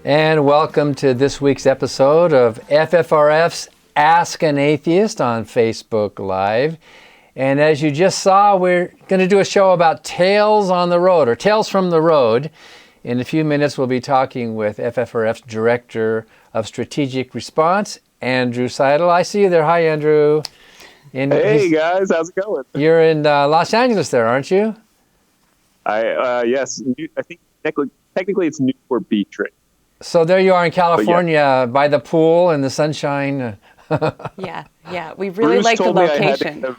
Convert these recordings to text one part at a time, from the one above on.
And welcome to this week's episode of FFRF's Ask an Atheist on Facebook Live. And as you just saw, we're going to do a show about Tales on the Road, or Tales from the Road. In a few minutes, we'll be talking with FFRF's Director of Strategic Response, Andrew Seidel. I see you there. Hi, Andrew. Hey, guys. How's it going? You're in Los Angeles there, aren't you? Yes. I think technically it's Newport Beach, right? So there you are in California, by the pool and the sunshine. Yeah. We really like the location.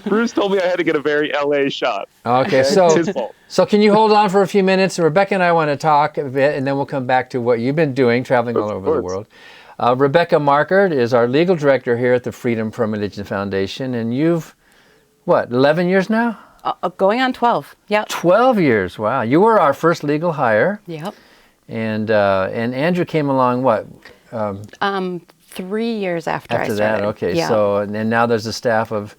Bruce told me I had to get a very LA shot. Okay, It's his fault. so can you hold on for a few minutes? Rebecca and I want to talk a bit, and then we'll come back to what you've been doing, traveling all over the world. Rebecca Markert is our legal director here at the Freedom from Religion Foundation, and you've, 11 years now? Going on 12. Yep. 12 years, wow. You were our first legal hire. Yep. And Andrew came along, 3 years after I started. That, okay. Yeah. So, and now there's a staff of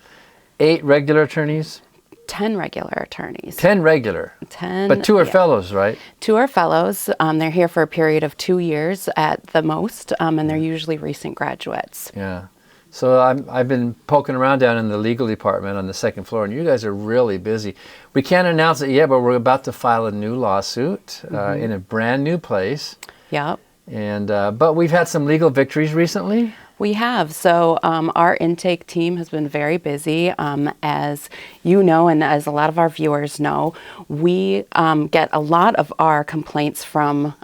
8 regular attorneys? 10 regular attorneys. 10 regular? 10. But 2 are fellows, right? 2 are fellows. They're here for a period of 2 years at the most, and they're usually recent graduates. Yeah. So I've been poking around down in the legal department on the second floor, and you guys are really busy. We can't announce it yet, but we're about to file a new lawsuit in a brand new place. Yep. And but we've had some legal victories recently. We have. So our intake team has been very busy. As you know, and as a lot of our viewers know, we get a lot of our complaints from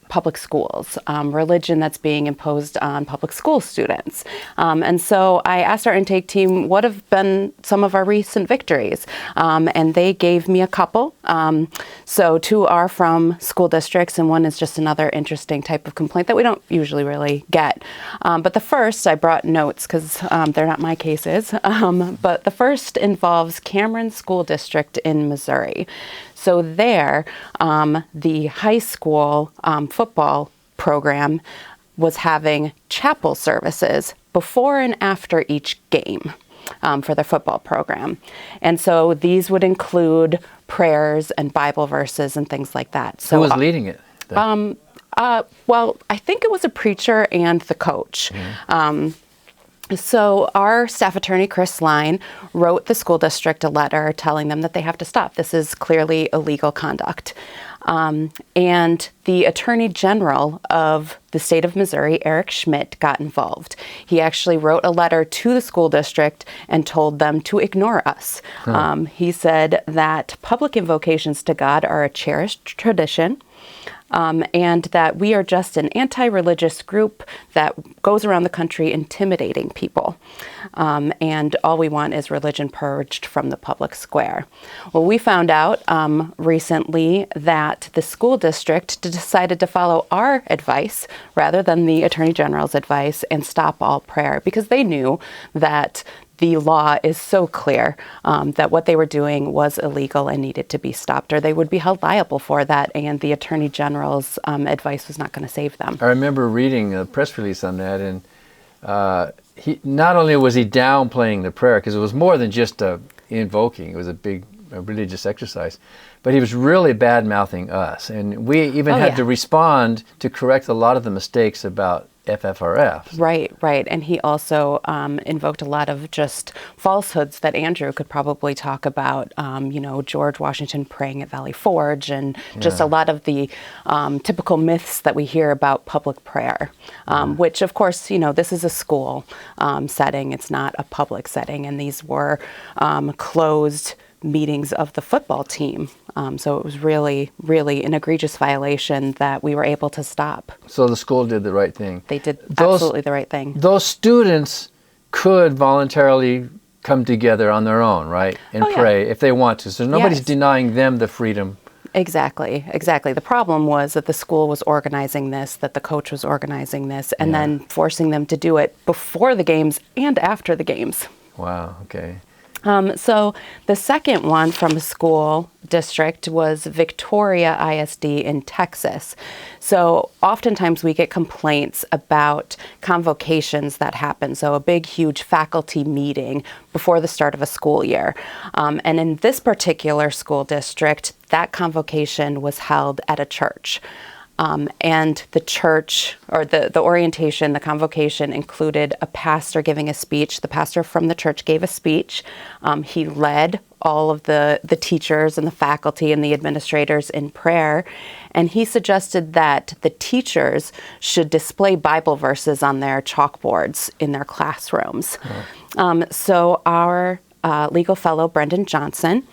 public schools, religion that's being imposed on public school students. And so I asked our intake team what have been some of our recent victories. And they gave me a couple. So 2 are from school districts, and 1 is just another interesting type of complaint that we don't usually really get. But the first, I brought notes because they're not my cases, but the first involves Cameron School District in Missouri. So there, the high school football program was having chapel services before and after each game for their football program. And so these would include prayers and Bible verses and things like that. So, who was leading it? Well, I think it was a preacher and the coach. So our staff attorney, Chris Line, wrote the school district a letter telling them that they have to stop. This is clearly illegal conduct. And the Attorney General of the state of Missouri, Eric Schmidt, got involved. He actually wrote a letter to the school district and told them to ignore us. He said that public invocations to God are a cherished tradition. And that we are just an anti-religious group that goes around the country intimidating people. And all we want is religion purged from the public square. Well, we found out recently that the school district decided to follow our advice rather than the Attorney General's advice and stop all prayer, because they knew that the law is so clear that what they were doing was illegal and needed to be stopped, or they would be held liable for that, and the Attorney General's advice was not going to save them. I remember reading a press release on that, and he not only was he downplaying the prayer, because it was more than just invoking, it was a big religious exercise, but he was really bad-mouthing us, and we even had to respond to correct a lot of the mistakes about FFRF. Right. And he also invoked a lot of just falsehoods that Andrew could probably talk about, George Washington praying at Valley Forge, and just a lot of the typical myths that we hear about public prayer, which, of course, this is a school setting. It's not a public setting. And these were closed meetings of the football team. So it was really, really an egregious violation that we were able to stop. So the school did the right thing. They did absolutely the right thing. Those students could voluntarily come together on their own, right? And pray if they want to. So nobody's denying them the freedom. Exactly. The problem was that the school was organizing this, that the coach was organizing this, and then forcing them to do it before the games and after the games. Wow, okay. So the second one from a school district was Victoria ISD in Texas. So oftentimes we get complaints about convocations that happen. So a big, huge faculty meeting before the start of a school year. And in this particular school district, that convocation was held at a church. And the church, or the orientation, the convocation included a pastor giving a speech. The pastor from the church gave a speech. He led all of the teachers and the faculty and the administrators in prayer. And he suggested that the teachers should display Bible verses on their chalkboards in their classrooms. So our legal fellow, Brendan Johnson,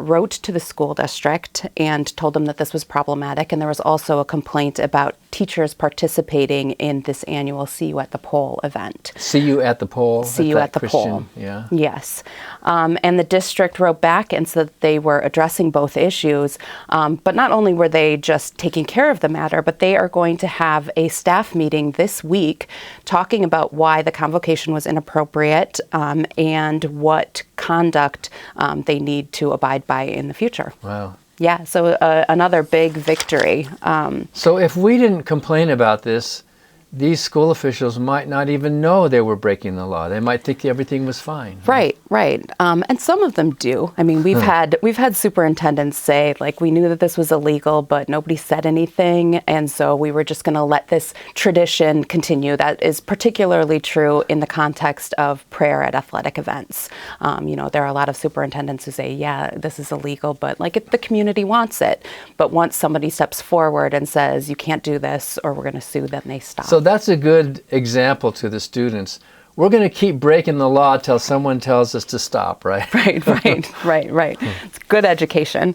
wrote to the school district and told them that this was problematic. And there was also a complaint about teachers participating in this annual See You at the Pole event. See You at the Pole? See You at the Pole. Yeah. Yes. And the district wrote back and said that they were addressing both issues. But not only were they just taking care of the matter, but they are going to have a staff meeting this week talking about why the convocation was inappropriate and what conduct they need to abide by in the future. Wow. Yeah, so another big victory. So if we didn't complain about this, these school officials might not even know they were breaking the law. They might think everything was fine. Right. And some of them do. I mean, we've had superintendents say, like, we knew that this was illegal, but nobody said anything, and so we were just going to let this tradition continue. That is particularly true in the context of prayer at athletic events. There are a lot of superintendents who say, yeah, this is illegal, but like if the community wants it. But once somebody steps forward and says, you can't do this, or we're going to sue, then they stop. So that's a good example to the students. We're going to keep breaking the law till someone tells us to stop, right? Right. It's good education.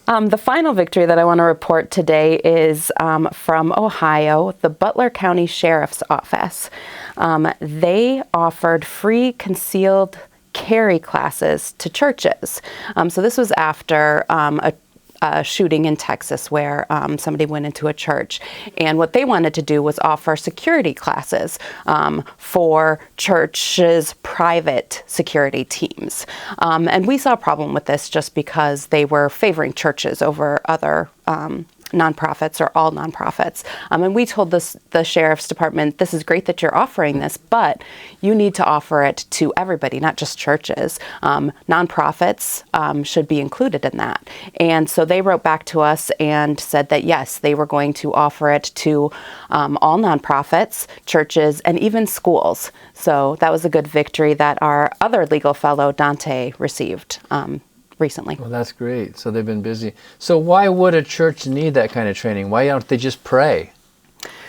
The final victory that I want to report today is from Ohio, the Butler County Sheriff's Office. They offered free concealed carry classes to churches. So this was after a shooting in Texas where somebody went into a church. And what they wanted to do was offer security classes for churches' private security teams. And we saw a problem with this just because they were favoring churches over other nonprofits or all nonprofits. And we told the sheriff's department, this is great that you're offering this, but you need to offer it to everybody, not just churches. Nonprofits should be included in that. And so they wrote back to us and said that, yes, they were going to offer it to all nonprofits, churches, and even schools. So that was a good victory that our other legal fellow, Dante, received recently. Well, that's great. So they've been busy. So why would a church need that kind of training? Why don't they just pray?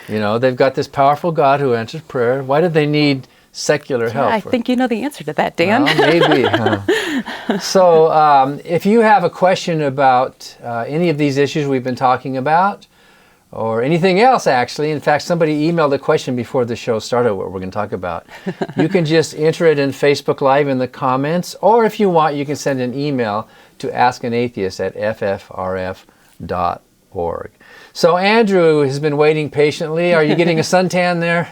They've got this powerful God who answers prayer. Why did they need secular help? I think you know the answer to that, Dan. Well, maybe. So if you have a question about any of these issues we've been talking about, or anything else, actually. In fact, somebody emailed a question before the show started what we're going to talk about. You can just enter it in Facebook Live in the comments, or if you want, you can send an email to askanatheist@ffrf.org. So Andrew has been waiting patiently. Are you getting a suntan there?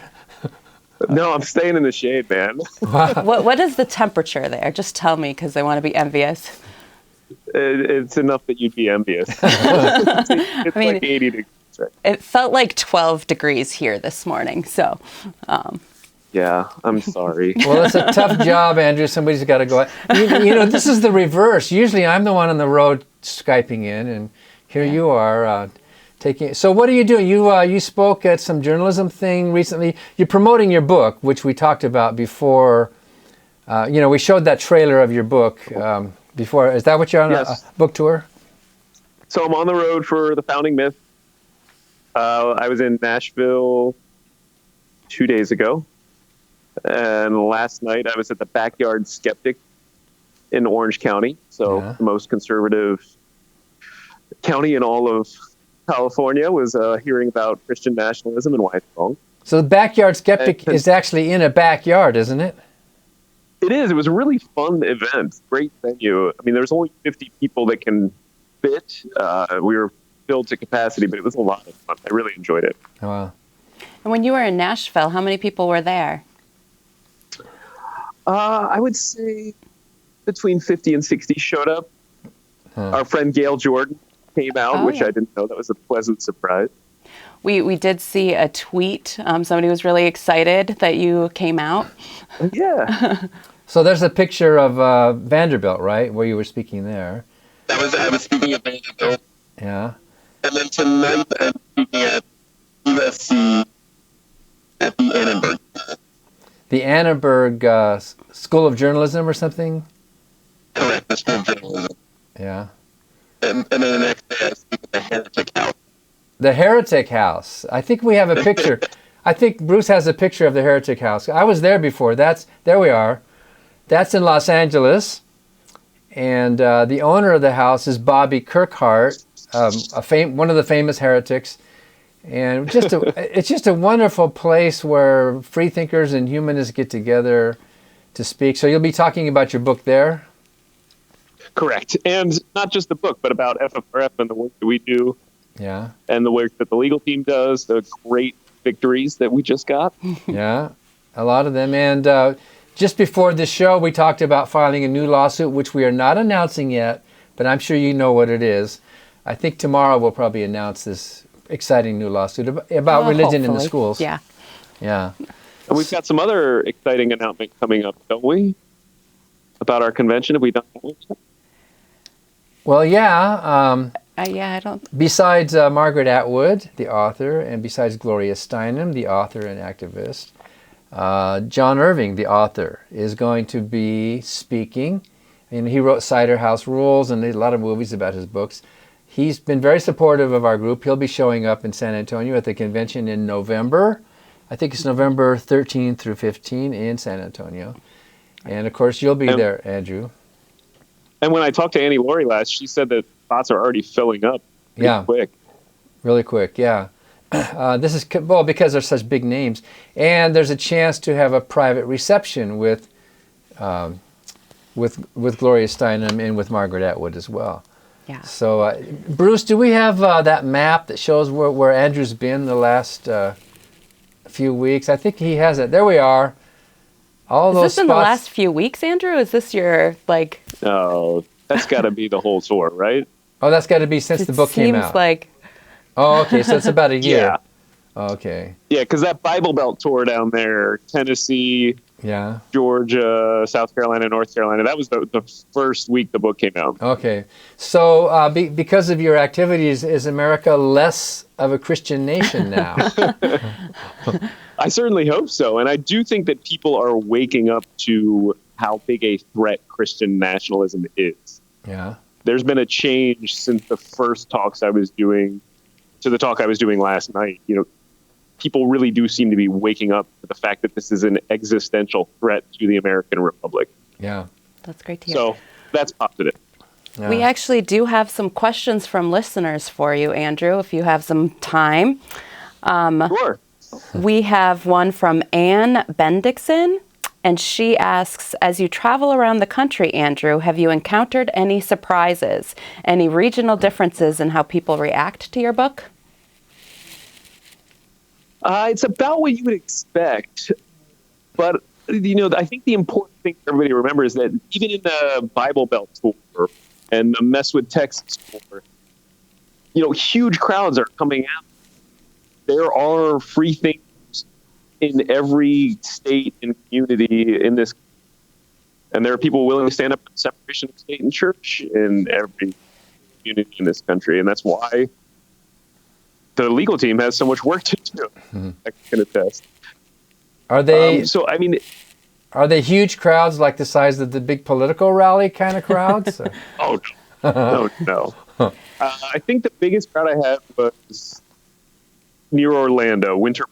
No, I'm staying in the shade, man. What is the temperature there? Just tell me, because I want to be envious. It's enough that you'd be envious. It's like 80 degrees. It felt like 12 degrees here this morning, so. Yeah, I'm sorry. Well, it's a tough job, Andrew. Somebody's got to go. This is the reverse. Usually I'm the one on the road Skyping in, and here you are taking. So what are you doing? You spoke at some journalism thing recently. You're promoting your book, which we talked about before. We showed that trailer of your book before. Is that what you're on a book tour? So I'm on the road for The Founding Myth. I was in Nashville 2 days ago, and last night I was at the Backyard Skeptic in Orange County, the most conservative county in all of California, was hearing about Christian nationalism and why it's wrong. So the Backyard Skeptic is actually in a backyard, isn't it? It is. It was a really fun event. Great venue. I mean, there's only 50 people that can fit. We were filled to capacity, but it was a lot of fun. I really enjoyed it. Wow. And when you were in Nashville, how many people were there? I would say between 50 and 60 showed up. Our friend Gail Jordan came out, which I didn't know. That was a pleasant surprise. We did see a tweet. Somebody was really excited that you came out. Yeah. So there's a picture of Vanderbilt, right, where you were speaking there. I was speaking at Vanderbilt. Yeah. And then tonight I'm speaking at USC at the Annenberg. The Annenberg School of Journalism or something? Correct, the School of Journalism. Yeah. And then the next day I speak at the Heretic House. The Heretic House. I think we have a picture. I think Bruce has a picture of the Heretic House. I was there before. There we are. That's in Los Angeles. And the owner of the house is Bobby Kirkhart, one of the famous heretics. And it's just a wonderful place where free thinkers and humanists get together to speak. So you'll be talking about your book there? Correct. And not just the book, but about FFRF and the work that we do. Yeah. And the work that the legal team does, the great victories that we just got. Yeah, a lot of them. And just before this show, we talked about filing a new lawsuit, which we are not announcing yet, but I'm sure you know what it is. I think tomorrow we'll probably announce this exciting new lawsuit about religion in the hopefully. schools. Yeah. Yeah. And we've got some other exciting announcement coming up, don't we? About our convention. Have we done that one? Well, yeah. Yeah, I don't. Besides Margaret Atwood, the author, and besides Gloria Steinem, the author and activist, John Irving, the author, is going to be speaking. And he wrote Cider House Rules and a lot of movies about his books. He's been very supportive of our group. He'll be showing up in San Antonio at the convention in November. I think it's November 13 through 15 in San Antonio. And, of course, you'll be there, Andrew. And when I talked to Annie Laurie last, she said that spots are already filling up pretty quick. Really quick, yeah. This is, well, because they're such big names. And there's a chance to have a private reception with Gloria Steinem and with Margaret Atwood as well. Yeah. So, Bruce, do we have that map that shows where Andrew's been the last few weeks? I think he has it. There we are. All those Is this in the last few weeks, Andrew? Is this your, like... No, that's got to be the whole tour, right? Oh, that's got to be since the book came out. Seems like... Oh, okay, so it's about a year. Yeah. Okay. Yeah, because that Bible Belt tour down there, Tennessee, Yeah. Georgia, South Carolina, North Carolina, that was the first week the book came out. Okay. So because of your activities, is America less of a Christian nation now? I certainly hope so. And I do think that people are waking up to how big a threat Christian nationalism is. Yeah. There's been a change since the first talks I was doing to the talk I was doing last night. You know, people really do seem to be waking up to the fact that this is an existential threat to the American Republic. Yeah. That's great to hear. So that's positive. Yeah. We actually do have some questions from listeners for you, Andrew, if you have some time. Sure. We have one from Ann Bendixson, and she asks, as you travel around the country, Andrew, have you encountered any surprises, any regional differences in how people react to your book? It's about what you would expect. But, you know, I think the important thing for everybody to remember is that even in the Bible Belt tour and the Mess with Texas tour, you know, huge crowds are coming out. There are free thinkers in every state and community in this. And there are people willing to stand up for the separation of state and church in every community in this country. And that's why the legal team has so much work to do. Mm-hmm. I can attest. Are they Are they huge crowds like the size of the big political rally kind of crowds? Oh, no. I think the biggest crowd I had was near Orlando, Winter.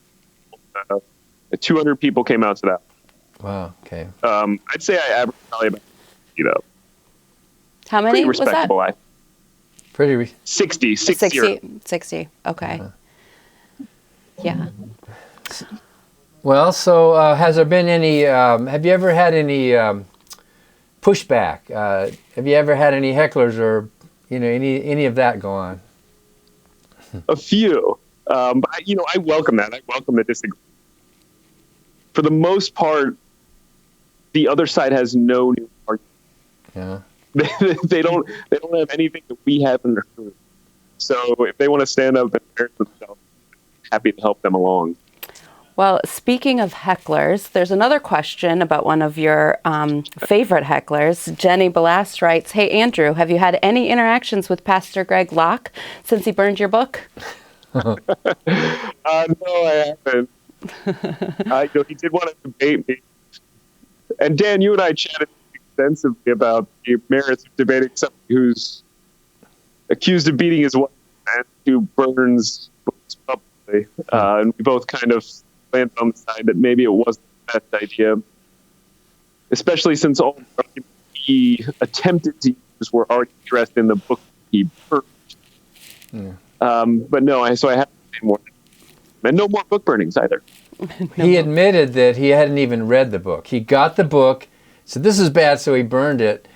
200 people came out to that. Wow, okay. I'd say I averaged probably about, How many pretty was that? respectable. 60. 60. Okay. Yeah. Well, so has there been any, have you ever had any pushback? Have you ever had any hecklers or, any of that go on? A few. But, I welcome that. I welcome the disagreement. For the most part, the other side has no new argument. Yeah. They don't have anything that we haven't heard. So if they want to stand up and embarrass themselves, happy to help them along. Well, speaking of hecklers, there's another question about one of your favorite hecklers. Jenny Belast writes, "Hey, Andrew, have you had any interactions with Pastor Greg Locke since he burned your book?" No, I haven't. He did want to debate me. And Dan, you and I chatted extensively about the merits of debating somebody who's accused of beating his wife and who burns books publicly. And we both kind of landed on the side that maybe it wasn't the best idea, especially since all the arguments he attempted to use were already addressed in the book he burned. But no, so I haven't seen more. And no more book burnings either. He admitted that he hadn't even read the book. He got the book, said this is bad, so he burned it.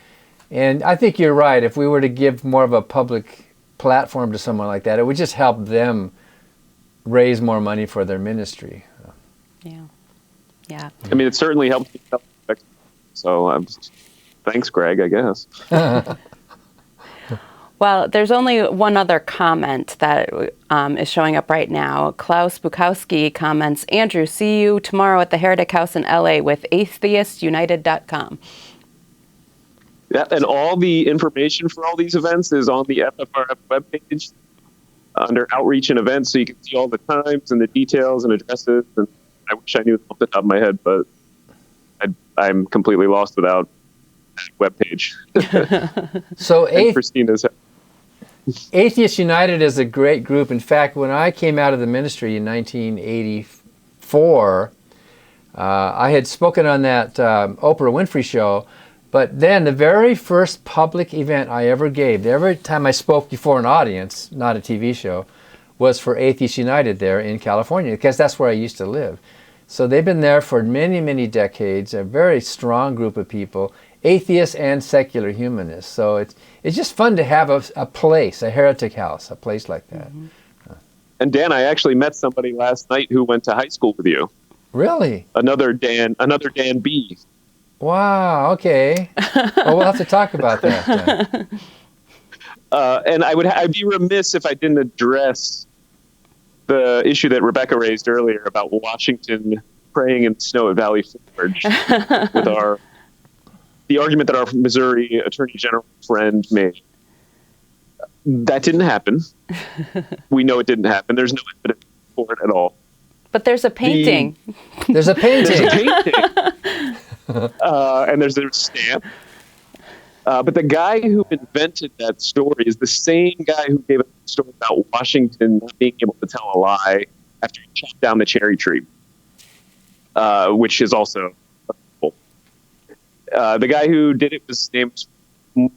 And I think you're right. If we were to give more of a public platform to someone like that, it would just help them raise more money for their ministry. Yeah. I mean, it certainly helped me. So thanks, Greg, I guess. Well, there's only one other comment that is showing up right now. Klaus Bukowski comments, "Andrew, see you tomorrow at the Heretic House in LA with atheistunited.com." Yeah, and all the information for all these events is on the FFRF webpage under Outreach and Events, so you can see all the times and the details and addresses. And I wish I knew them off the top of my head, but I'm completely lost without that webpage. So Christina's. Atheist United is a great group. In fact, when I came out of the ministry in 1984, I had spoken on that Oprah Winfrey show. But then the very first public event I ever gave, every time I spoke before an audience, not a TV show, was for Atheist United there in California, because that's where I used to live. So they've been there for many, many decades, a very strong group of people, atheists and secular humanists. So it's just fun to have a place, a heretic house, a place like that. Mm-hmm. And Dan, I actually met somebody last night who went to high school with you. Really? Another Dan B. Wow, okay. Well, we'll have to talk about that then. And I'd be remiss if I didn't address the issue that Rebecca raised earlier about Washington praying in the snow at Valley Forge with the argument that our Missouri Attorney General friend made. That didn't happen. We know it didn't happen. There's no evidence for it at all. But there's a painting. There's a painting. And there's a stamp. But the guy who invented that story is the same guy who gave us the story about Washington not being able to tell a lie after he chopped down the cherry tree, which is also cool. The guy who did it was named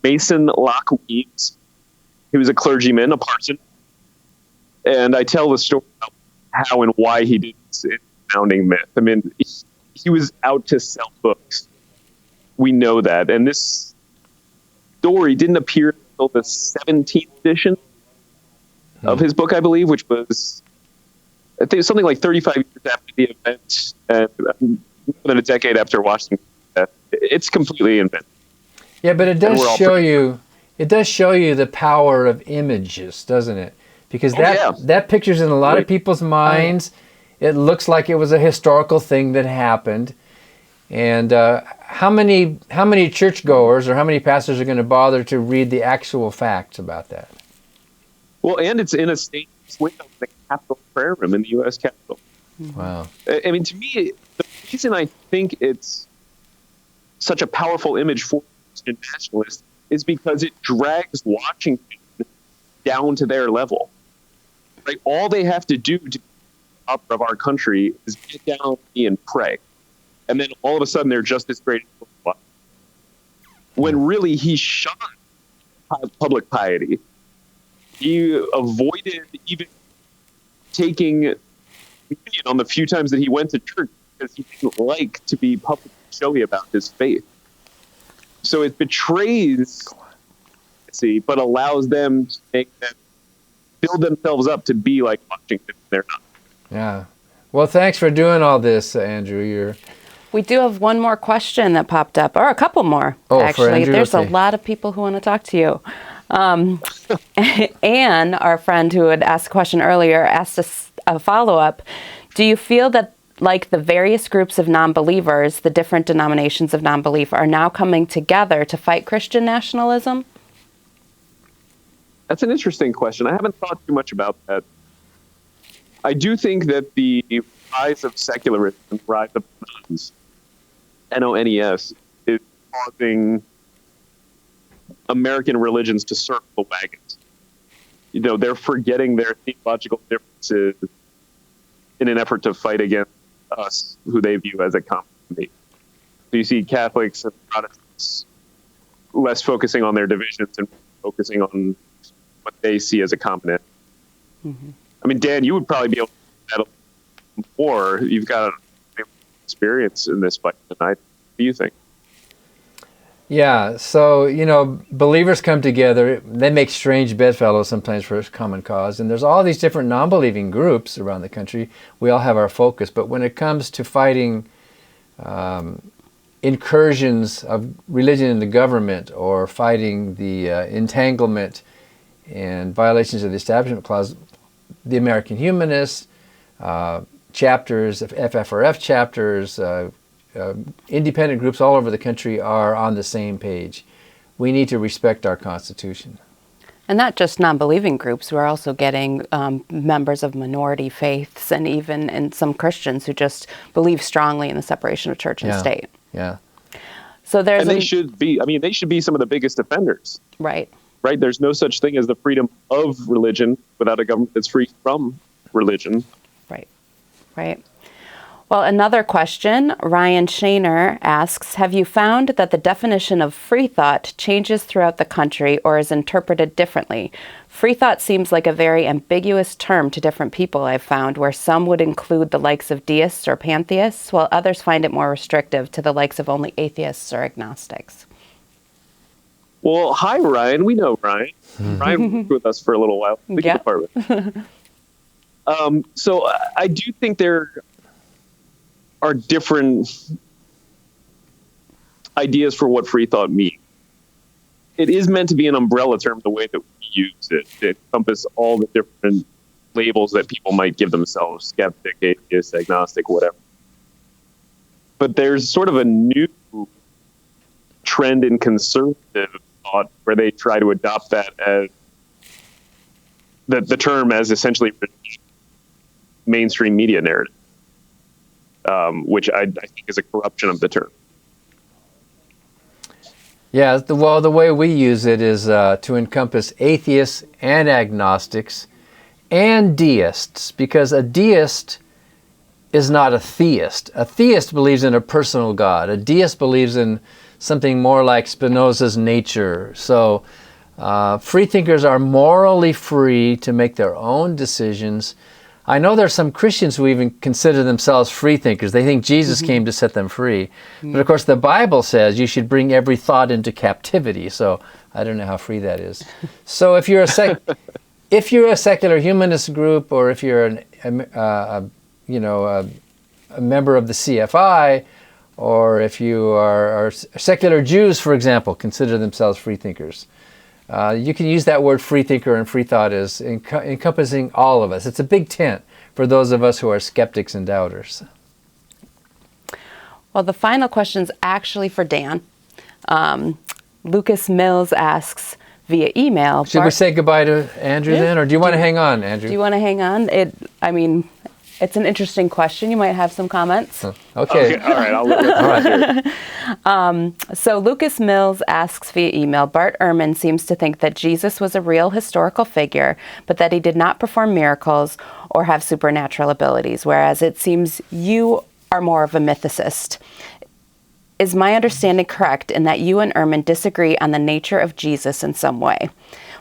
Mason Locke Weems. He was a clergyman, a parson. And I tell the story about how and why he did this in Founding Myth. I mean, he was out to sell books. We know that. And this story didn't appear until the 17th edition of his book, I believe, which was, I think, something like 35 years after the event and more than a decade after Washington's death. It's completely invented. Yeah, but it does show you the power of images, doesn't it? Because that picture's in a lot of people's minds. It looks like it was a historical thing that happened. And how many churchgoers or how many pastors are going to bother to read the actual facts about that? Well, and it's in a state window in the Capitol prayer room in the U.S. Capitol. Wow. I mean, to me, the reason I think it's such a powerful image for Christian nationalists is because it drags Washington down to their level. Right? All they have to do to be the of our country is get down and pray. And then all of a sudden they're just as great as when really he shunned public piety. He avoided even taking communion on the few times that he went to church because he didn't like to be publicly showy about his faith. So it betrays, but allows them to make them build themselves up to be like Washington. They're not. Yeah. Well, thanks for doing all this, Andrew. We do have one more question that popped up, or a couple more, actually. Andrew? There's a lot of people who want to talk to you. Anne, our friend who had asked a question earlier, asked us a follow-up. Do you feel that like the various groups of non-believers, the different denominations of non-belief are now coming together to fight Christian nationalism? That's an interesting question. I haven't thought too much about that. I do think that the rise of secularism, rise of NONES, NONES, is causing American religions to circle the wagons. They're forgetting their theological differences in an effort to fight against us, who they view as a common enemy. So you see Catholics and Protestants less focusing on their divisions and focusing on what they see as a common enemy. Mm-hmm. I mean, Dan, you would probably be able to do that more. You've got experience in this fight tonight. What do you think? Yeah, so, believers come together. They make strange bedfellows sometimes for a common cause. And there's all these different non-believing groups around the country. We all have our focus. But when it comes to fighting incursions of religion in the government, or fighting the entanglement and violations of the Establishment Clause, the American Humanists, chapters, FFRF chapters, independent groups all over the country are on the same page. We need to respect our Constitution. And not just non-believing groups. We're also getting members of minority faiths, and even in some Christians who just believe strongly in the separation of church and state. Yeah. So they should be. I mean, they should be some of the biggest offenders. Right. Right. There's no such thing as the freedom of religion without a government that's free from religion. Right. Right. Well, another question, Ryan Shaner asks, have you found that the definition of free thought changes throughout the country or is interpreted differently? Free thought seems like a very ambiguous term to different people, I've found, where some would include the likes of deists or pantheists, while others find it more restrictive to the likes of only atheists or agnostics. Well, hi, Ryan. We know Ryan. Ryan worked with us for a little while. Yeah. So I do think there are different ideas for what free thought means. It is meant to be an umbrella term the way that we use it, to encompass all the different labels that people might give themselves: skeptic, atheist, agnostic, whatever. But there's sort of a new trend in conservative thought where they try to adopt that as the term as essentially mainstream media narrative. Which I think is a corruption of the term. Yeah, the way we use it is to encompass atheists and agnostics and deists, because a deist is not a theist. A theist believes in a personal God. A deist believes in something more like Spinoza's nature. So free thinkers are morally free to make their own decisions. I know there are some Christians who even consider themselves free thinkers. They think Jesus came to set them free. But of course the Bible says you should bring every thought into captivity. So I don't know how free that is. So if you're a secular humanist group, or if you're a member of the CFI, or if you are secular Jews, for example, consider themselves free thinkers. You can use that word free thinker and free thought as encompassing all of us. It's a big tent for those of us who are skeptics and doubters. Well, the final question is actually for Dan. Lucas Mills asks via email. Should we say goodbye to Andrew then, or do you want to hang on, Andrew? Do you want to hang on? It's an interesting question. You might have some comments. Okay. All right. I'll hear it. So Lucas Mills asks via email, Bart Ehrman seems to think that Jesus was a real historical figure, but that he did not perform miracles or have supernatural abilities, whereas it seems you are more of a mythicist. Is my understanding correct in that you and Ehrman disagree on the nature of Jesus in some way?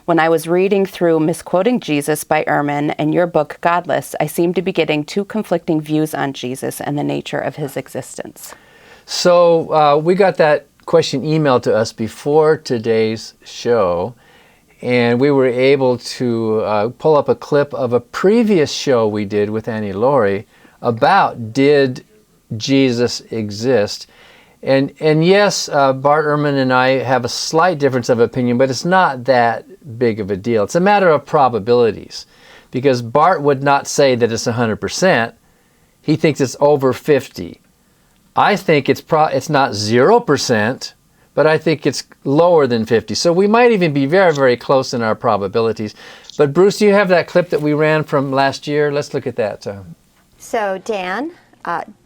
When I was reading through Misquoting Jesus by Ehrman and your book, Godless, I seem to be getting two conflicting views on Jesus and the nature of his existence. So we got that question emailed to us before today's show, and we were able to pull up a clip of a previous show we did with Annie Laurie about did Jesus exist? And yes, Bart Ehrman and I have a slight difference of opinion, but it's not that big of a deal. It's a matter of probabilities, because Bart would not say that it's 100%. He thinks it's over 50. I think it's not 0%, but I think it's lower than 50. So we might even be very, very close in our probabilities. But Bruce, do you have that clip that we ran from last year? Let's look at that. So, Dan,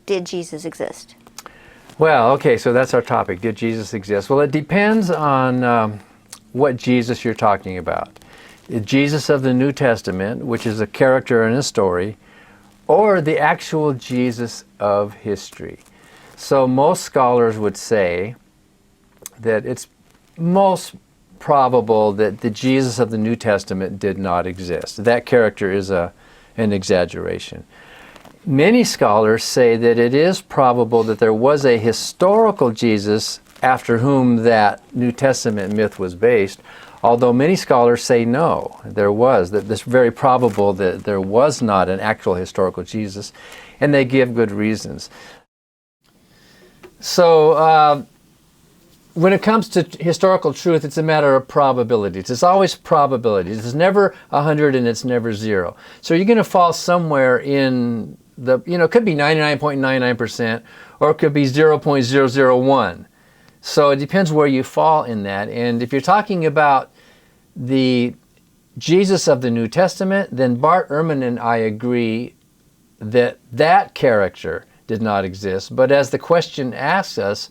did Jesus exist? Well, okay, so that's our topic. Did Jesus exist? Well, it depends on what Jesus you're talking about. Jesus of the New Testament, which is a character in a story, or the actual Jesus of history. So most scholars would say that it's most probable that the Jesus of the New Testament did not exist. That character is an exaggeration. Many scholars say that it is probable that there was a historical Jesus after whom that New Testament myth was based, although many scholars say no, that it's very probable that there was not an actual historical Jesus, and they give good reasons. So when it comes to historical truth, it's a matter of probabilities. It's always probabilities. It's never 100 and it's never 0. So you're going to fall somewhere in it could be 99.99%, or it could be 0.001. So it depends where you fall in that. And if you're talking about the Jesus of the New Testament, then Bart Ehrman and I agree that that character did not exist. But as the question asks us,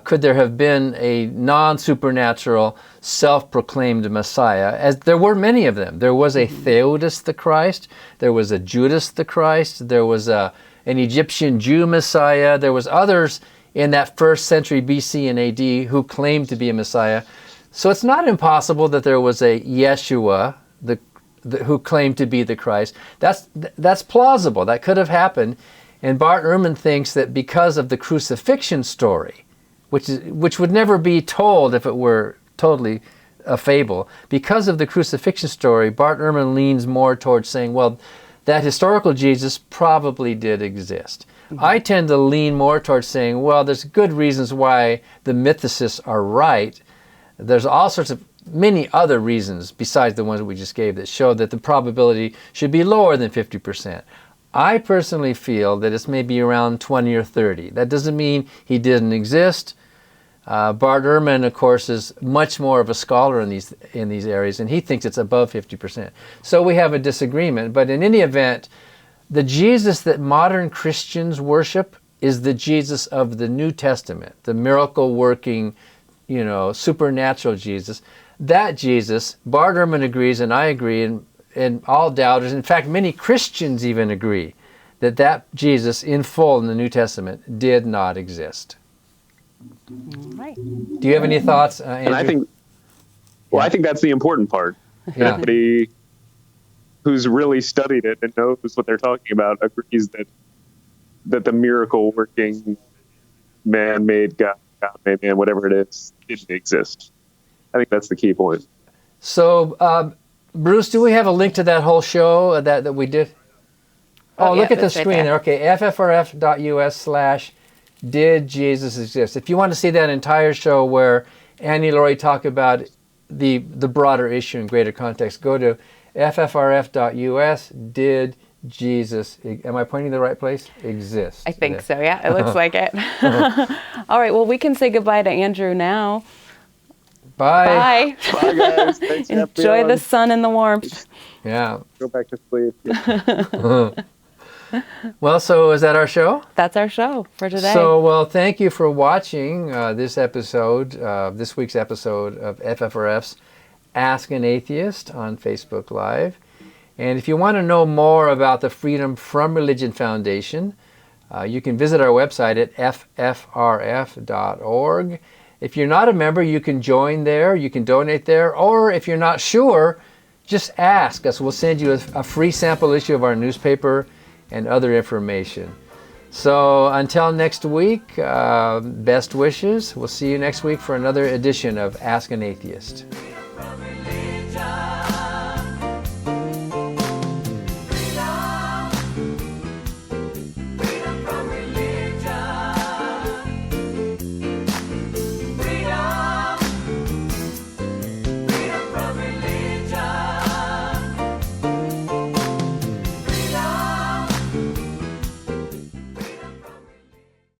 could there have been a non-supernatural, self-proclaimed Messiah? As there were many of them. There was a Theudas the Christ. There was a Judas the Christ. There was an Egyptian Jew Messiah. There was others in that first century BC and AD who claimed to be a Messiah. So it's not impossible that there was a Yeshua who claimed to be the Christ. That's plausible. That could have happened. And Bart Ehrman thinks that because of the crucifixion story, which would never be told if it were totally a fable, because of the crucifixion story, Bart Ehrman leans more towards saying, well, that historical Jesus probably did exist. Mm-hmm. I tend to lean more towards saying, well, there's good reasons why the mythicists are right. There's all sorts of many other reasons besides the ones that we just gave that show that the probability should be lower than 50%. I personally feel that it's maybe around 20 or 30. That doesn't mean he didn't exist. Bart Ehrman, of course, is much more of a scholar in these areas, and he thinks it's above 50%. So we have a disagreement. But in any event, the Jesus that modern Christians worship is the Jesus of the New Testament, the miracle-working, supernatural Jesus. That Jesus, Bart Ehrman agrees, and I agree, and all doubters, in fact, many Christians even agree, that Jesus in full in the New Testament did not exist. All right. Do you have any thoughts, Andrew? And I think that's the important part. Yeah. Everybody who's really studied it and knows what they're talking about agrees that the miracle-working man-made God-made man, whatever it is, didn't exist. I think that's the key point. So, Bruce, do we have a link to that whole show that we did? Oh, look at the that's right screen there. Okay, ffrf.us/Did Jesus Exist? If you want to see that entire show where Annie and Lori talk about the broader issue in greater context, go to ffrf.us. Did Jesus, am I pointing to the right place? Exist. I think so, yeah. It looks like it. All right, well, we can say goodbye to Andrew now. Bye. Bye. Bye, guys. Thanks for having me Enjoy on. the sun and the warmth. Yeah. Go back to sleep. Well, so is that our show? That's our show for today. So, well, thank you for watching this week's episode of FFRF's Ask an Atheist on Facebook Live. And if you want to know more about the Freedom from Religion Foundation, you can visit our website at ffrf.org. If you're not a member, you can join there, you can donate there, or if you're not sure, just ask us. We'll send you a free sample issue of our newspaper and other information. So until next week, best wishes. We'll see you next week for another edition of Ask an Atheist.